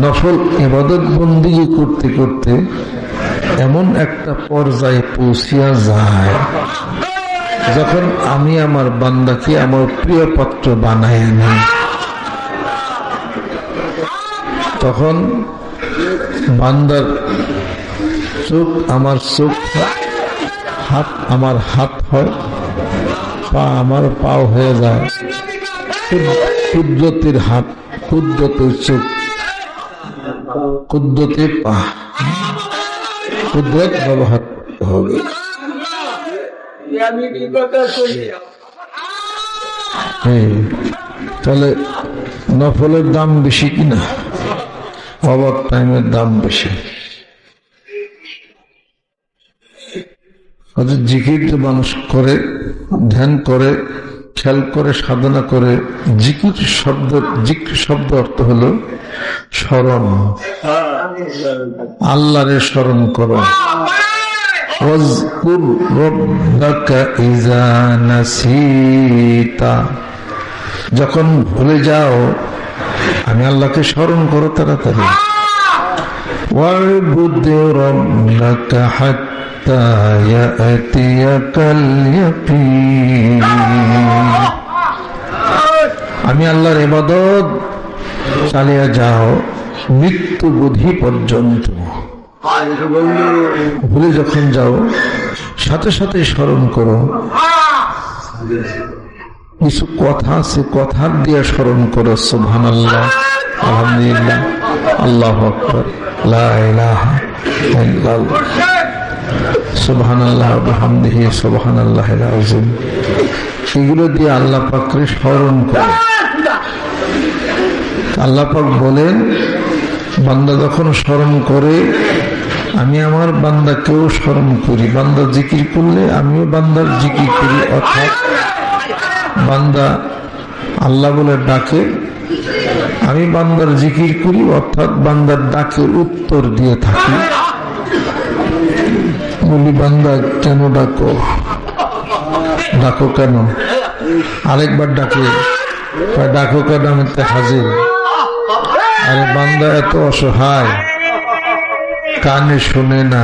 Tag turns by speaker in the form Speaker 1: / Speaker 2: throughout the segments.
Speaker 1: নফল ইবাদত বন্দেগী করতে করতে এমন একটা পর্যায়ে পৌঁছিয়া যায় যখন আমি আমার বান্দাকে আমার প্রিয় পাত্র বানায় নেই, তখন বান্দার চোখ আমার চোখ, হাত আমার হাত হয়, পা আমার পাও হয়ে যায়। কুদরতের হাত, কুদরতের চোখ, কুদরতের পা, কুদরত ব্যবহার করতে হবে। তাহলে নফলের দাম বেশি কিনা, ওভার টাইমের দাম বেশি। জিকির যে মানুষ করে, ধ্যান করে, খেয়াল করে, সাধনা করে, জিকির শব্দ অর্থ হলো স্মরণ, আল্লাহরে স্মরণ করো। যখন ভুলে যাও আমি আল্লাহকে স্মরণ করো তাড়াতাড়ি। আমি আল্লাহর ইবাদত চালিয়ে যাও মৃত্যু বুদ্ধি পর্যন্ত। ভুলে যখন যাও সাথে সাথে স্মরণ করো। কিছু কথা আছে, কথার দিয়ে স্মরণ করো। সুবহানাল্লাহ, আলহামদুলিল্লাহ, আল্লাহু আকবার, লা ইলাহা ইল্লাল্লাহ, সুবহানাল্লাহ ওয়া বিহামদিহি, সুবহানাল্লাহিল আযীম। এগুলো দিয়ে আল্লাহ পাককে স্মরণ করো। আল্লাহ পাক বলেন, বান্দা যখন স্মরণ করে আমি আমার বান্দাকেও স্মরণ করি। বান্দা জিকির করলে আমিও বান্দার জিকির করি, অর্থাৎ বান্দা আল্লাহ বলে ডাকে, আমি বান্দার জিকির করি, অর্থাৎ বান্দার ডাকে উত্তর দিয়ে থাকি। বলি, বান্দা কেন ডাকো? ডাকো কেন? আরেকবার ডাকে, ডাকো কেন? আমি তো হাজির। আরে বান্দা এত অসহায়, কানে শুনে না।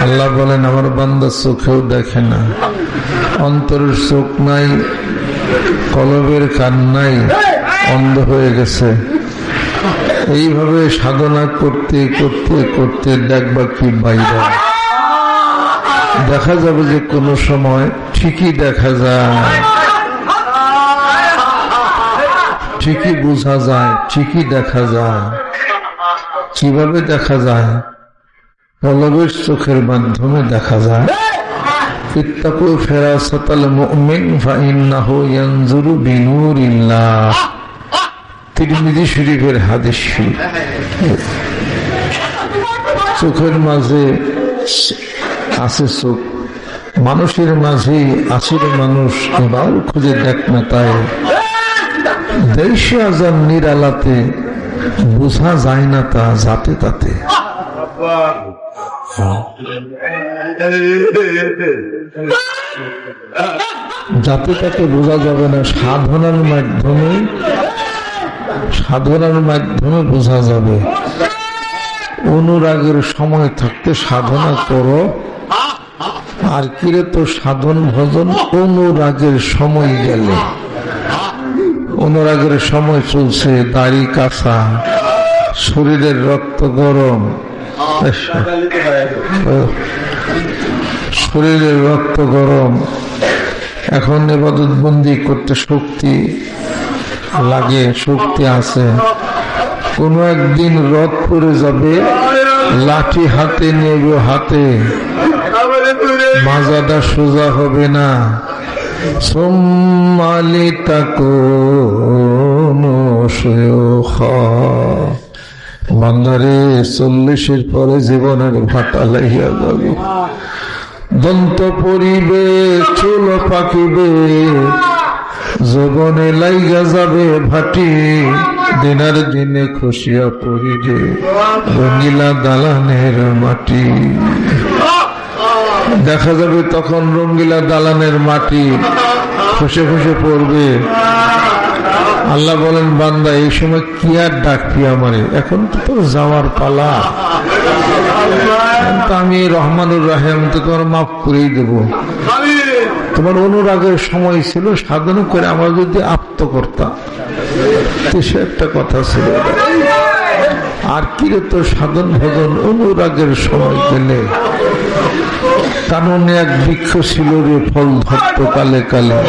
Speaker 1: আল্লাহ বলেন, আমার বান্দা চোখেও দেখে না, অন্তরের চোখ নাই, কলবের কান নাই, অন্ধ হয়ে গেছে। এইভাবে সাধনা করতে করতে করতে দেখবা কি বাইরে দেখা যাবে যে কোনো সময় ঠিকই দেখা যায়, ঠিকই বোঝা যায়, ঠিকই দেখা যায়। কিভাবে দেখা যায়? কলবের চোখের মাধ্যমে দেখা যায়। ইত্তাকু ফিরাসাতাল মুমিন ফাইন্নাহু ইয়ানজুরু বিনুরিল্লাহ। তিরমিজি শরীফের হাদিস। চোখের মাঝে আছে চোখ, মানুষের মাঝে আছে মানুষ। এবার খুঁজে দেখ না, তাই দেশে আজান নিরালাতে বোঝা যায় না তা যাতে তাতে। যাতে তাতে বোঝা যাবে না, সাধনার মাধ্যমে বোঝা যাবে। অনুরাগের সময় থাকতে সাধনা করো। আর কিরে তো সাধন ভজন অনুরাগের সময় গেলে, অনুরাগের সময় চলছে, দাড়ি কাঁচা, শরীরের রক্ত গরম, শরীরের রক্ত গরম। এখন ইবাদত বন্দি করতে শক্তি লাগে, শক্তি আছে। কোন একদিন রথ পড়ে যাবে, লাঠি হাতে নেবে, হাতে মাজাটা সোজা হবে না। বান্দারে 40-এর পরে জীবনের ভাটা লাইয়া যাবে, দন্ত পড়িবে, চুল পাকিবে, যৌবনে লাইগা যাবে ভাটি। দিনের দিনে খুশিয়া পড়িবে রঙিলা দালানের মাটি। দেখা যাবে তখন রঙিলা দালানের মাটি খসে খসে পড়বে, আল্লাহ বলেন বান্দা এই সময় কি আর ডাকবি আমারে, এখন তো তোর যাওয়ার পালা, আমি রহমানুর রাহিম তো তোমার মাফ করেই দেবো। তোমার অনুরাগের সময় ছিল, সাধন করে আমার যদি আপ্ত করতাম, সে একটা কথা ছিল। আর কিরে তোর সাধন ভজন অনুরাগের সময় গেলে কাননে এক বৃক্ষ ছিল রে, ফল ধরত কালে কালে,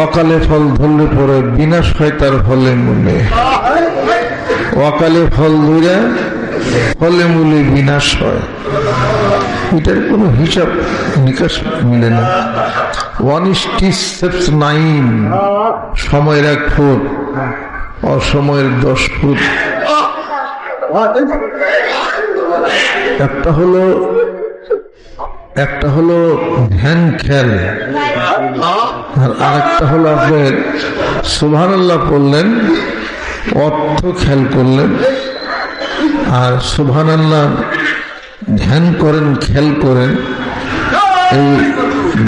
Speaker 1: অকালে ফল ধরলে পরে বিনাশ হয় তার ফলে মূলে, অকালে ফল ধরে ফলে মূলে বিনাশ হয়। এটার কোনো হিসাব নিকাশ মিলে না। 1:9 সময়ের 1 ফুট, অসময়ের 10 ফুট। একটা হলো ধ্যান খেল, আর আরেকটা হলো আপনার সুবহানাল্লাহ পড়লেন, অর্থ খেয়াল করলেন। আর সুবহানাল্লাহ ধ্যান করেন, খেয়াল করেন। এই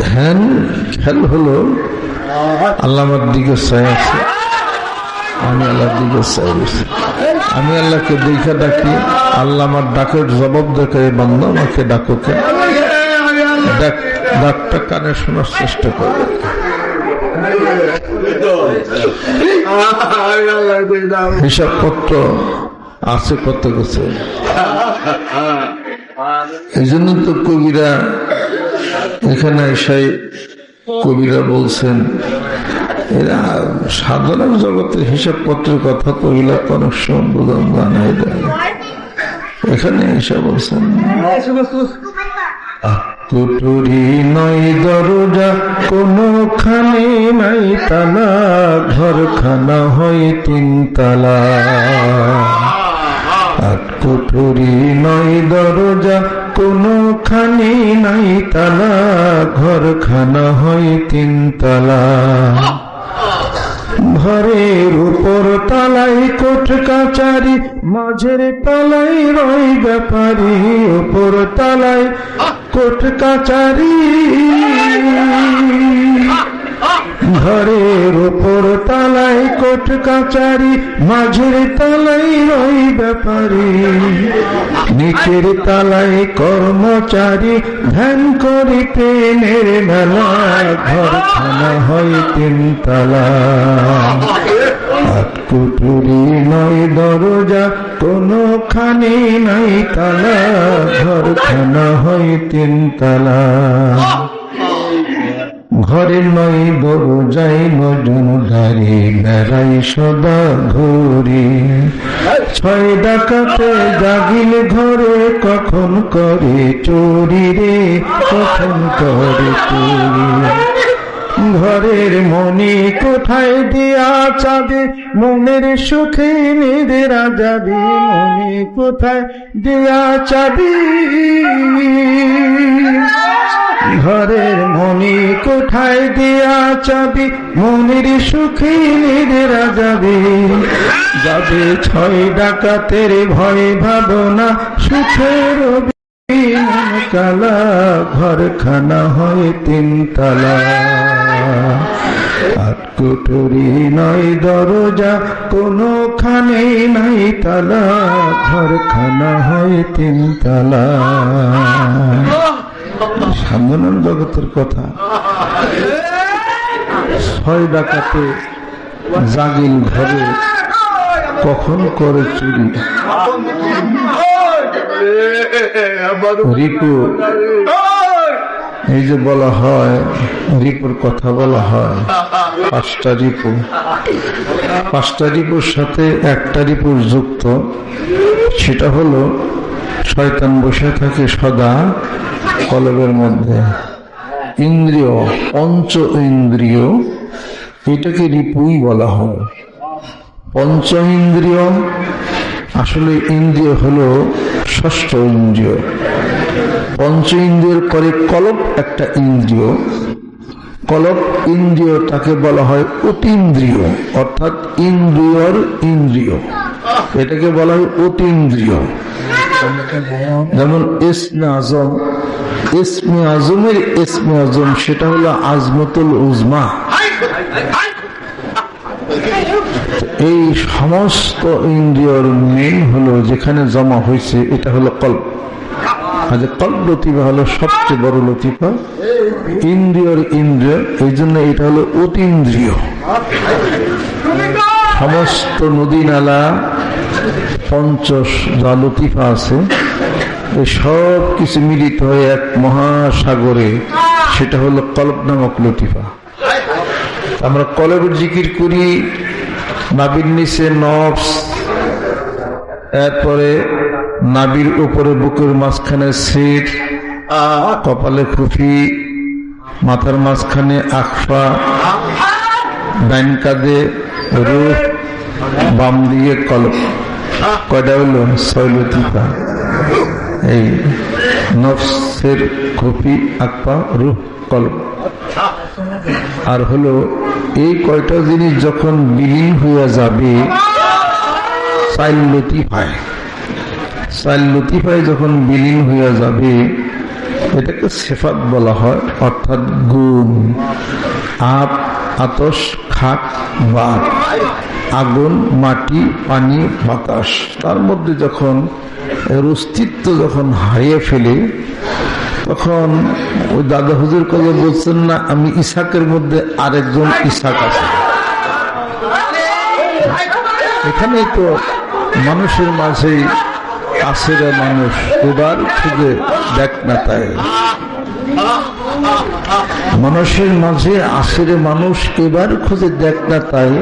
Speaker 1: ধ্যান খেয়াল হলো আল্লাহ আমার দিকে চাই আছে, আমি আল্লাহর দিকে চাই আছি, আমি আল্লাহকে দেখা ডাকি, আল্লাহ আমার ডাকের জবাব দেখে, বান্দা আমাকে ডাকো কেন, ডাকটা কানে শোনার চেষ্টা করবে। হিসাবপত্র আছে কত কিছু। এই জন্য তো কবিরা এখানে এসে কবিরা বলছেন, এরা সাধারণ জগতের হিসাবপত্রের কথা তো এগুলা তো অনেক সময় বোঝান জানাই দেয়। এখানে এসে বলছেন কুটুরি নয় দরজা, কোনখানে নাই তালা, ঘরখানা হয় 3 তালা। কুটুরি নয় দরজা, কোনখানে নাই তালা, ঘরখানা হয় 3 তালা। ঘরের উপর তালাই কোট কাচারি, মাঝের তালাই রয় ব্যাপারী, উপর তালাই কোট কাচারি। ঘরের উপর তালাই কোট কাচারি, মাঝের তালাই রয় ব্যাপারী, নিচের তালাই কর্মচারী, ধ্যান করিতে নির্মলা, ঘরখানা হয় 3 তালা। কুটুরি নয় দরজা, কোনখানে নাই তালা, ঘরখানা হয় 3 তালা। ঘরে নয় দরজায় মজুমদারি, বেড়াই সদা ঘুরি। 6 ডাকাতে জাগিল ঘরে, কখন করে চুরি রে, কখন করে চুরি। ঘরের মনি কোঠায় দিয়া চাবি, মনের সুখে নিদেরা যাবি, মনি কোঠায় দিয়া চাবি। ঘরের মনি কোঠায় দিয়া চাবি, মনের সুখে নিদেরা যাবি। যাবে 6 ডাকাতের ভয় ভাবনা, সুখের কালা, ঘরখানা হয় 3 তালা। কুটুরি নয় দরজা, কোনখানে নাই তালা, ঘরখানা হয় 3 তালা। সাধারণ জগতের কথা। 6 ডাকাতে জাগিল ঘরে, কখন করে চুরি। রিপু, এই যে বলা হয় রিপুর কথা বলা হয়, 5টা রিপু, 5টা রিপুর সাথে একটা রিপুর যুক্ত। সেটা হলো শয়তান বসে থাকে সদা কলবের মধ্যে। ইন্দ্রিয়, পঞ্চ ইন্দ্রিয়, এটাকে রিপুই বলা হয়। পঞ্চ ইন্দ্রিয়, আসলে ইন্দ্রিয় হলো 6ষ্ঠ ইন্দ্রিয়। পঞ্চ ইন্দ্রিয়ের পরে কলব একটা ইন্দ্রিয়। কলব ইন্দ্রিয়টাকে বলা হয় অতীন্দ্রিয়, অর্থাৎ ইন্দ্রিয়র ইন্দ্রিয়, এটাকে বলা হয় অতীন্দ্রিয়। যেমন ইসমে আজম, ইসমে আজমের ইসমে আজম, সেটা হলো আজমতুল উজমা, এই সমস্ত ইন্দ্রিয়র মেন হলো যেখানে জমা হয়েছে, এটা হলো কল্প। আর যে কল্প লতিফা হলো সবচেয়ে বড় লতিফা, ইন্দ্রিয়র ইন্দ্রিয়, এই জন্য এটা হলো অতীন্দ্রিয়। সমস্ত নদী নালা পঞ্চশ যা লতিফা আছে, এই সব কিছু মিলিত হয়ে এক মহাসাগরে, সেটা হলো কল্প নামক লতিফা। আমরা কলবের জিকির করি, নাবির নিচে নফস, এরপরে নাবির উপরে বুকের মাঝখানে সির, কপালে খুফি, মাথার মাঝখানে আখফা, ডাইন কাঁধে রূহ, বাম দিকে কলব। কয়টা হলো? 6 লতিফা। এই নফসের খুফি, আখফা, রূহ, কলব। আর হলো এই কয়টা জিনিস যখন বিলীন হয়ে যাবে 4 লতিফায়, 4 লতিফায় যখন বিলীন হয়ে যাবে, এটাকে সিফাত বলা হয়, অর্থাৎ গুণ। আপ, আতশ, খাক, বাত, আগুন, মাটি, পানি, বাতাস, তার মধ্যে যখন এর অস্তিত্ব যখন হারিয়ে ফেলে, তখন ওই দাদা হুজুর কথা বলছেন না, আমি ইসাকের মধ্যে আরেকজন ইসাক আছে। এখানে তো মানুষের মাঝেই আছে রে মানুষ, এবার খুঁজে দেখ না তাই। মানুষের মাঝে আছে রে মানুষ, এবার খুঁজে দেখ না তাই।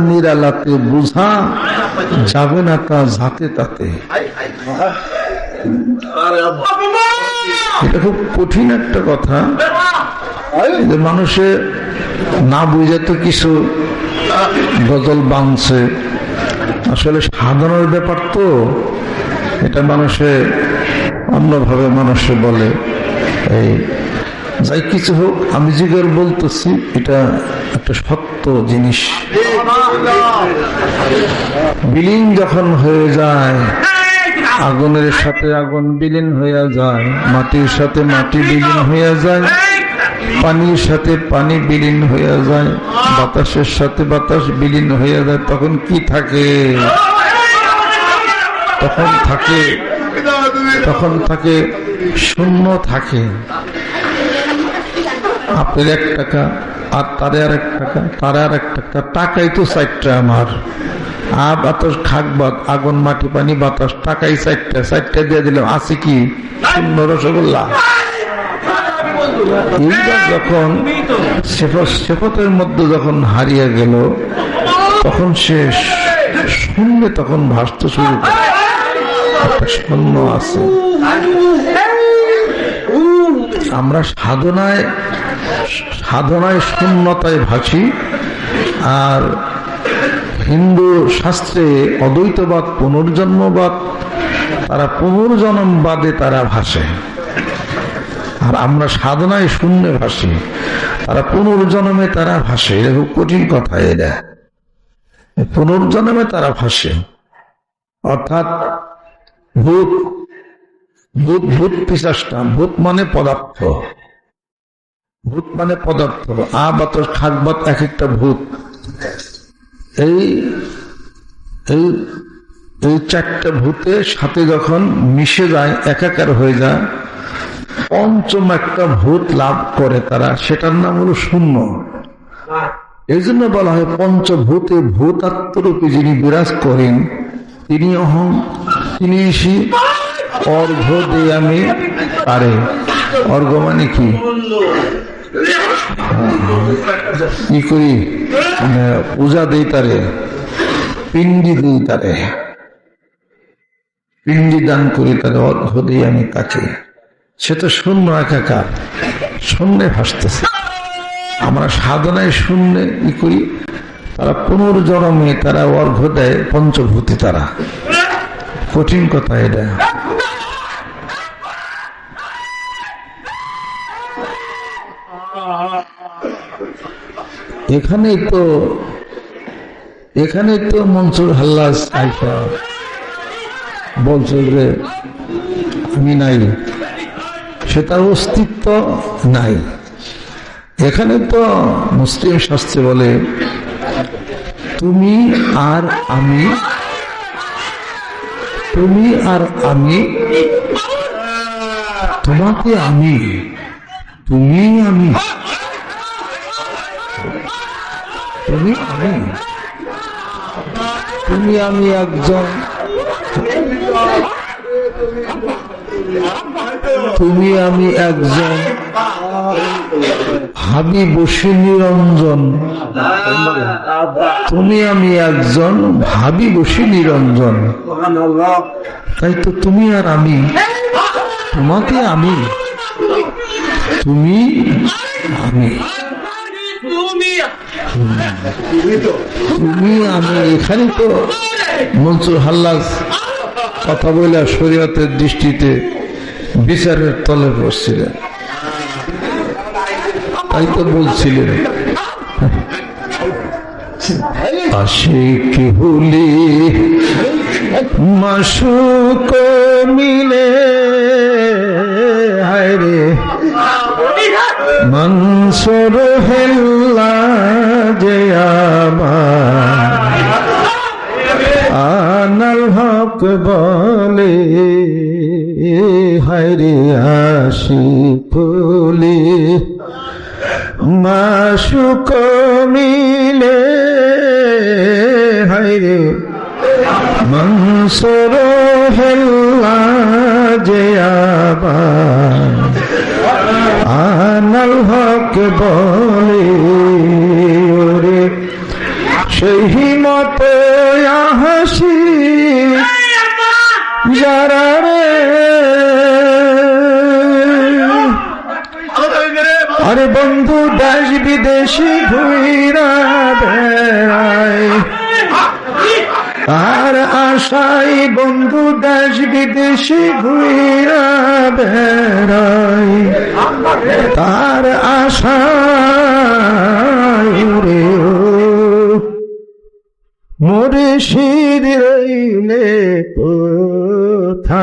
Speaker 1: নিরালাতে বুঝা যাবে না তা যাতে তাতে। এটা খুব কঠিন একটা কথা, মানুষে না বুঝে তো কিছু গজল বাঁধছে। আসলে সাধনার ব্যাপার তো, এটা মানুষে অন্যভাবে মানুষে বলে। এই যাই কিছু হোক, আমি জিগর বলতেছি, এটা একটা সত্য জিনিস। বিলীন যখন হয়ে যায়, আগুনের সাথে আগুন বিলীন হয়ে যায়, মাটির সাথে মাটি বিলীন হয়ে যায়, পানির সাথে পানি বিলীন হয়ে যায়, বাতাসের সাথে বাতাস বিলীন হয়ে যায়, তখন কি থাকে? তখন থাকে শূন্য থাকে। আপনার 1 টাকা, আর তারে আর 1 টাকা, তারে আর 1 টাকা, টাকাই তো 4টা আমার। বাতাস, খাক, বাত, আগুন, মাটি, পানি, বাতাস, টাকাই 4টা, 4টা দিয়ে দিলাম, আছে কি? শূন্য রসগোল্লা। এইবার যখন সেফতের মধ্যে যখন হারিয়ে গেল, তখন সে শূন্য, তখন ভাসতে শুরু করে, শূন্য আছে। আমরা সাধনায় শূন্যতায় ভাসি। আর হিন্দু শাস্ত্রে অদ্বৈতবাদ, পুনর্জন্মবাদ, তারা পুনর্জন্মবাদে তারা ভাসে। আর আমরা সাধনায় শূন্যে ভাসি, তারা পুনর্জন্মে তারা ভাসে। এটা খুব কঠিন কথা। এটা পুনর্জন্মে তারা ভাসে, অর্থাৎ ভূত ভূত ভূত পিশাচটা, ভূত মানে পদার্থ, ভূত মানে পদার্থ। বাতাস, খাক, বাত, এক একটা ভূত। এই 4টা ভূতের সাথে যখন মিশে যায়, একাকার হয়ে যায়, পঞ্চম একটা ভূত লাভ করে তারা, সেটার নাম হলো শূন্য। এই জন্য বলা হয় পঞ্চভূতে ভূতাত্মরূপে যিনি বিরাজ করেন, তিনি অহং, তিনি অর্ঘ দিয়ে আমি পারে। অর্ঘ মানে কি করি? পূজা দেই তারে, পিণ্ডি দিই তারে, পিণ্ডি দান করি তারে, অর্ঘ দিই আমি তাকে। সে তো শূন্য, একাকার, শূন্যে ভাসতেছে। আমরা সাধনায় শূন্যে করি, তারা পুনর্জন্মে তারা অর্ঘ দেয় পঞ্চভূতি। তারা কঠিন কথা এটা। এখানে তো মনসুর হাল্লাস আইসা বলছে যে আমি নাই, সে তার অস্তিত্ব নাই। এখানে তো মুসলিম শাস্ত্রে বলে তুমি আর আমি, তুমি আর আমি, তোমাকে আমি, তুমি আমি, তুমি আমি, তুমি আমি একজন, তুমি আমি একজন, ভাবি বসে নিরঞ্জন, তুমি আমি একজন, ভাবি বসে নিরঞ্জন। তাই তো তুমি আর আমি, তোমাকে আমি, তুমি আমি, তুমি আমি। এখানে তো মনসুর হাল্লাজ কথা বলে শরীয়তের দৃষ্টিতে বিচারের তলে বসছিলেন, তাই তো বলছিলেন আশিক হলে মাশুক মিলে, হায়রে মনসুর হেল্লা যে আমার আনাল হক বলে, হায়রে আশিক হলে মাশুক মিলে, হায়রে মনসুর হেল্লা যে আবার আনাল হক বলে, ওরে সেই মতো হাসি যারা রে, আরে বন্ধু দেশ বিদেশি ঘুইরা বেড়ায়, আর আশাই বন্ধু দেশ বিদেশি ঘুইরা বেড়ায়, তার আশায় রে মোরে শির রইলে কোথায়,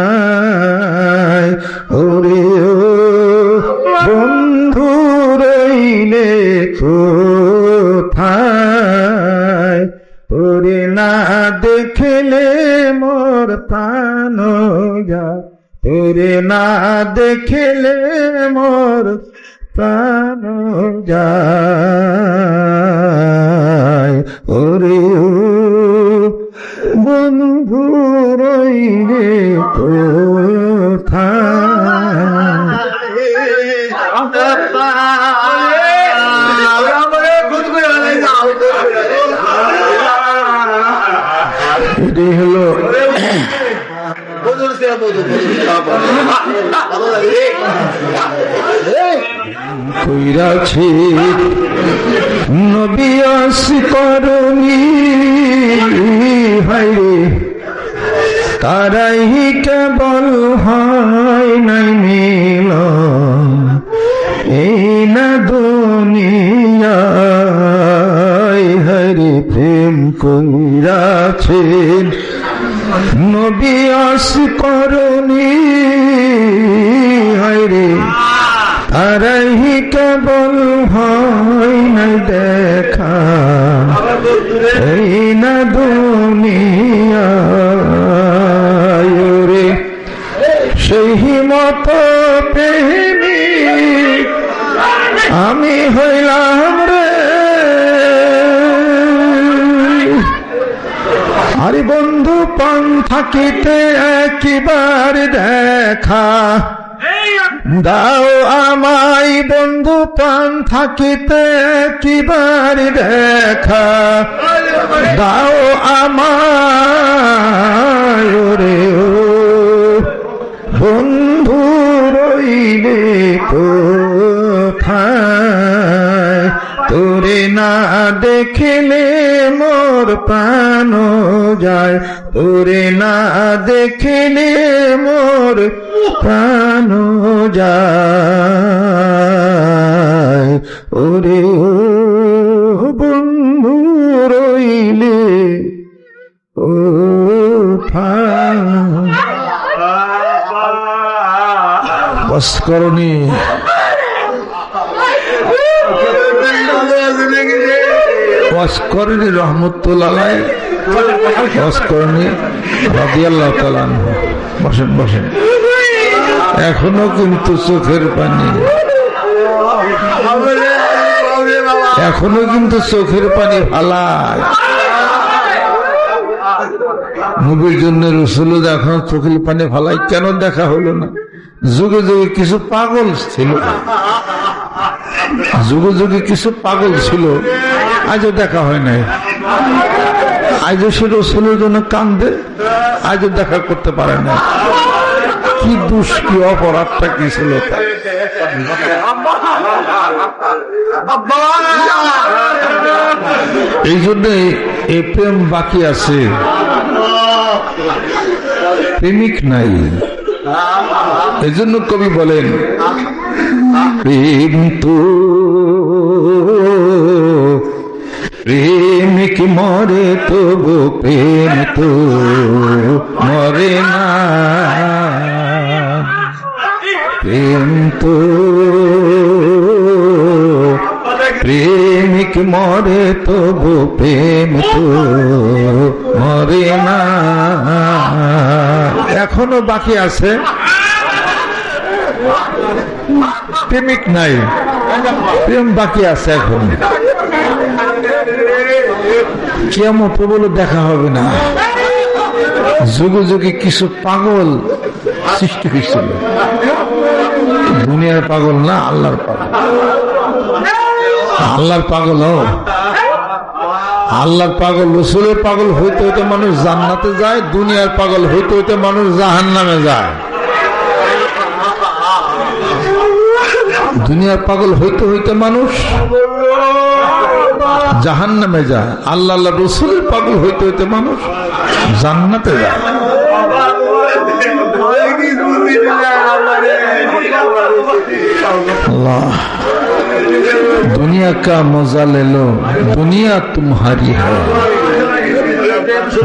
Speaker 1: ওরে ও বন্ধু রইলে কোথায়, ওরে না দেখলে মোর প্রাণ যায়, ওরে না দেখলে মোর প্রাণ যায়, ওরে ও বন্ধু রইলে কোথায়। এটাই হলো কইরাছি নবী আসকরণী, হায়রে তারাই কেবল হয় নাই মিলন, এই না দুনিয়ায়, হায়রে প্রেম কইরাছেন নবী আসকরণী, হায়রে তারাই কেবল হয় নাই দেখা, এই না দুনিয়ায়, রে সেই মতো প্রেমিক আমি হইলাম রে, আরে বন্ধু পান থাকিতে একবার দেখা দাও আমায়, বন্ধু পান থাকিতে একবার দেখা দাও আমায়, ওরে ও বন্ধু রইলে কোথায়, তোরে না দেখলে মোর প্রাণ যায়, তোরে না দেখলে মোর প্রাণ যায়, ওরে ও বন্ধু রইলে কোথায়। বস করনি ওয়াজ করেন রহমতুল্লাহ আলাইহি, ওয়াজ করেন রাদিয়াল্লাহু তাআলা আনহু। বসেন বসেন, এখনো কিন্তু চোখের পানি, এখনো কিন্তু চোখের পানি ফালায়। নবীর জন্য রসুল এখন চোখের পানি ফালাই, কেন দেখা হলো না? যুগে যুগে কিছু পাগল ছিল, যুগে যুগে কিছু পাগল ছিল, আজও দেখা হয় নাই। আজও সে রসুলের জন্য কান্দে, আজও দেখা করতে পারে না। কি দোষ, কি অপরাধটা কি ছিল? এই জন্য এই প্রেম বাকি আছে, প্রেমিক নাই। এই জন্য কবি বলেন, প্রেম তো প্রেমিক মরে তবু প্রেম তো মরে না, প্রেম তো প্রেমিক মরে তবু প্রেম তো মরে না। এখনো বাকি আছে, প্রেমিক নাই, প্রেম বাকি আছে এখন। কিয়ামত বলে দেখা হবে না। যুগে যুগে কিছু পাগল সৃষ্টি হয়েছিল, দুনিয়ার পাগল না, আল্লাহর পাগল। আল্লাহর পাগল হোক, আল্লাহর পাগল রসুলের পাগল হইতে হইতে মানুষ জান্নাতে যায়, দুনিয়ার পাগল হইতে হইতে মানুষ জাহান্নামে যায়। দুনিয়ার পাগল হইতে হইতে মানুষ জাহান্নামে যায়, আল্লাহ আল্লাহ রসুলের পাগল হইতে হইতে মানুষ জান্নাতে যায়। अल्लाह दुनिया का मजा ले लो, दुनिया तुम्हारी है।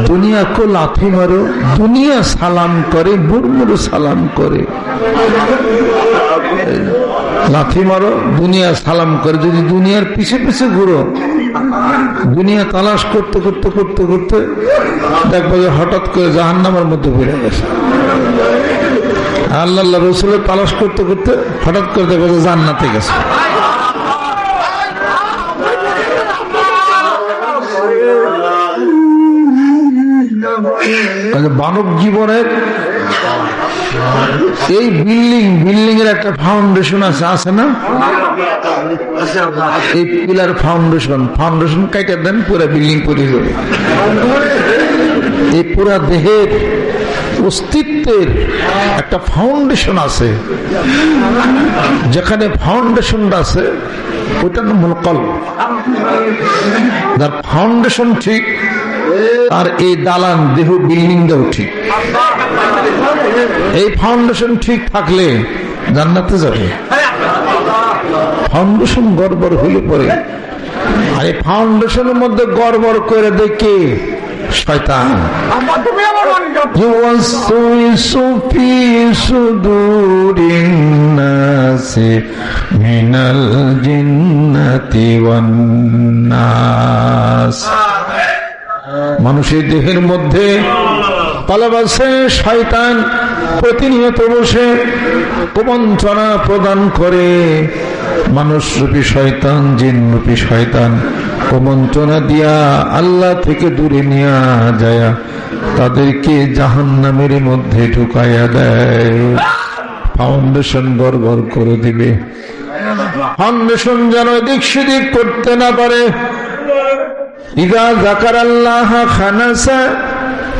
Speaker 1: दुनिया को लाथी मारो, दुनिया सलाम करे, मुरमुर सलाम करे। लाथी मारो, दुनिया सलाम करे। यदि दुनियार पीछे पीछे घुरो, दुनिया तलाश करते करते करते करते देखबो जे हठाৎ করে জাহান্নামের মধ্যে পড়ে গেছে। আল্লাহ আল্লাহ রসুলের তালাশ করতে করতে হঠাৎ করে দেখবো যে জান্নাতে গেছে। মানব জীবনের এই বিল্ডিং এর একটা ফাউন্ডেশন আছে, আছে না? এই পিলার ফাউন্ডেশন কাইটা দেন, পুরো বিল্ডিং তৈরি হবে। এই পুরা দেহের অস্তিত্বের একটা ফাউন্ডেশন আছে, যেখানে ফাউন্ডেশনটা আছে ওইটার নাম হল কলব। যার ফাউন্ডেশন ঠিক আর এই দালান দেহ বিল্ডিংটাও ঠিক। এই ফাউন্ডেশন ঠিক থাকলে জান্নাতে যাবে। ফাউন্ডেশন গড়বড় হইলে পরে, আর এই ফাউন্ডেশনের মধ্যে গড়বড় করে দেখে শয়তান। মিনাল জিন্নাতি ওয়ান নাস, মানুষের দেহের মধ্যে পালাবাসে শয়তান প্রতিনিয়ত বসে কুমন্ত্রণা প্রদান করে। মানুষ রূপী শয়তান, জিন রূপী শয়তান কুমন্ত্রণা দিয়া আল্লাহ থেকে দূরে নিয়ে যায়, তাদেরকে জাহান্নামের মধ্যে ঢুকাইয়া দেয়। ফাউন্ডেশন গড়বড় করে দিবে। ফাউন্ডেশন যেন এদিক সেদিক করতে না পারে। ইযা যাকারাল্লাহ খানাসা,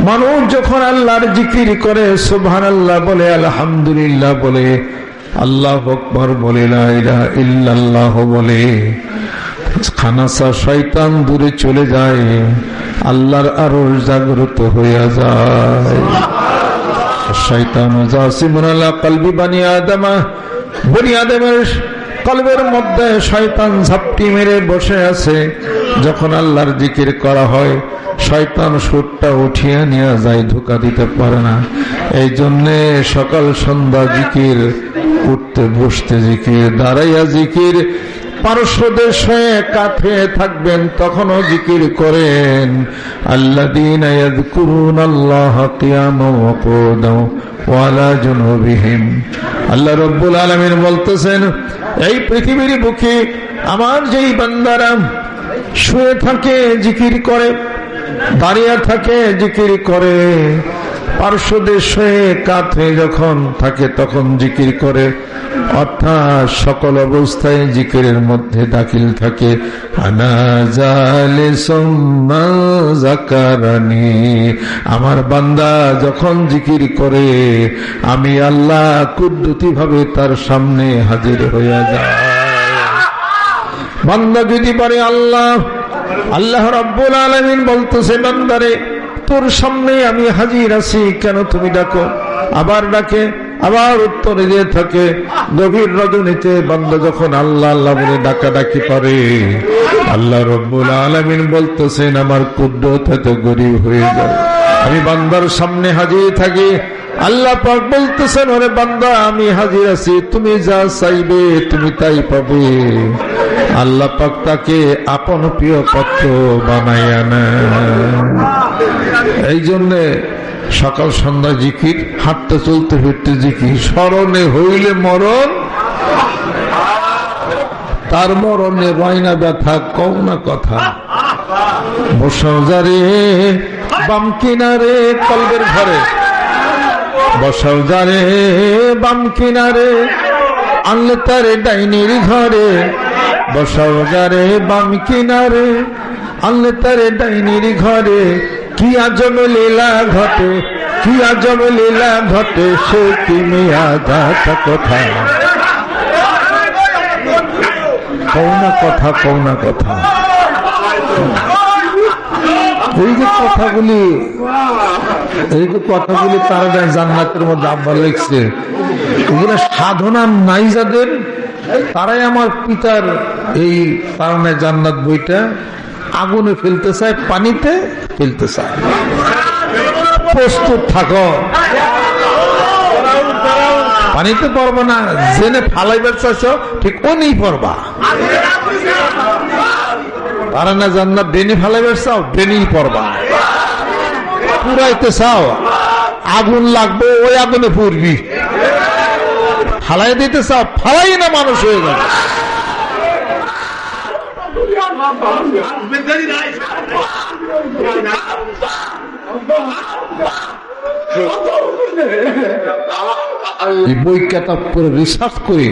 Speaker 1: মানুষ যখন আল্লাহর জিকির করে, সুবহানাল্লাহ বলে, আলহামদুলিল্লাহ বলে, আল্লাহু আকবার বলে, লা ইলাহা ইল্লাল্লাহ বলে, খানাসা শয়তান দূরে চলে যায়, আল্লাহর আরশ জাগ্রত হয়ে যায়। শয়তান জাসিমুন আলা কলবি বনি আদম, বনি আদমের কলবের মধ্যে শয়তান ঝাপটি মেরে বসে আছে। যখন আল্লাহর জিকির করা হয়, শয়তান সুরটা উঠিয়ে নিয়ে যায়, ধোঁকা দিতে পারে না। এই জন্যে সকাল সন্ধ্যা জিকির, উঠতে বসতে জিকির, দাঁড়াইয়া জিকির, পার্শ্বদেশ হয়ে কাঁধে থাকবেন তখনও জিকির করেন। আল্লাযীনা ইয়াযকুরুনাল্লাহা কিয়ামান ওয়া কুউদান ওয়া আলা জুনুবিহিম। আল্লাহ রাব্বুল আলামিন বলতেছেন, এই পৃথিবীর বুকে আমার যেই বান্দারা শুয়ে থাকে জিকির করে, দাঁড়িয়ে থাকে জিকির করে, পার্শ্বদেশ হয়ে কাঁধে যখন থাকে তখন জিকির করে, অর্থাৎ সকল অবস্থায় জিকিরের মধ্যে দাখিল থাকে। আনা জালিসুম মা যাকারানি, আমার বান্দা যখন জিকির করে আমি আল্লাহ কুদরতি ভাবে তার সামনে হাজির হইয়া যায়। বান্দা যদি পারে আল্লাহ, আল্লাহ রাব্বুল আলামিন বলতেছে, বান্দারে তোর সামনে আমি হাজির আছি, কেন তুমি ডাকো? আবার ডাকে, আবার উত্তরে দিয়ে থাকে। গভীর রজনীতে বান্দা যখন আল্লাহ আল্লাহ বলে ডাকাডাকি পারে, আল্লাহ রাব্বুল আলামিন বলতেছেন আমার কুদরত এত গরীব হয়ে যায়, আমি বান্দার সামনে হাজির থাকি। আল্লাহ পাক বলতেছেন, ওরে বান্দা আমি হাজির আছি, তুমি যা চাইবে তুমি তাই পাবে। আল্লাহ পাক তাকে আপন প্রিয় পাত্র বানাইয়া নেন। এই জন্য সকাল সন্ধ্যা জিকির, হাঁটতে চলতে ফিরতে জিকির। স্মরণে হইলে মরণ, তার মরণে রয়না ব্যথা কও না কথা। বসাও যারে বাম কিনারে কলবের ঘরে, বসাও যারে বাম কিনারে আনলে তারে ডাইনির ঘরে, বসাও যারে বাম কিনারে আনলে তারে ডাইনির ঘরে। কি আজব লীলা ঘটে, কি আজব লীলা ঘটে, সে কি মেয়াদাত কথা। কও না কথা, কও না কথা। এই যে কথাগুলি, এই যে কথাগুলি তারা জান্নাতের মধ্যে আব্বা লিখছে, এগুলো সাধনা নাই যাদের, তারাই আমার পিতার এই কারণে জান্নাত বইটা আগুনে ফেলতে চায়, পানিতে ফেলতে চায়। প্রস্তুত থাকো, পানিতে পড়বা না, জেনে ফালাইবার চাইছ ঠিক ও নেই পড়বা। তারা না জান্নাত ডেনে ফালাইবার চাও, ডেনেই পড়বা। পুরাইতে চাও, আগুন লাগবে, ওই আগুনে পড়বি। ফালাই দিতে চাও, ফালাই না মানুষ হয়ে যাবে। এই বই কেতাব করে রিসার্চ করে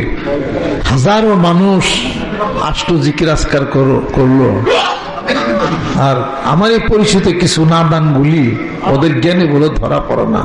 Speaker 1: হাজারো মানুষ আষ্ট জিকির আজকার করলো, আর আমার এই পরিচিত কিছু নাদান গুলি ওদের জ্ঞানে বলে ধরা পড়ে না।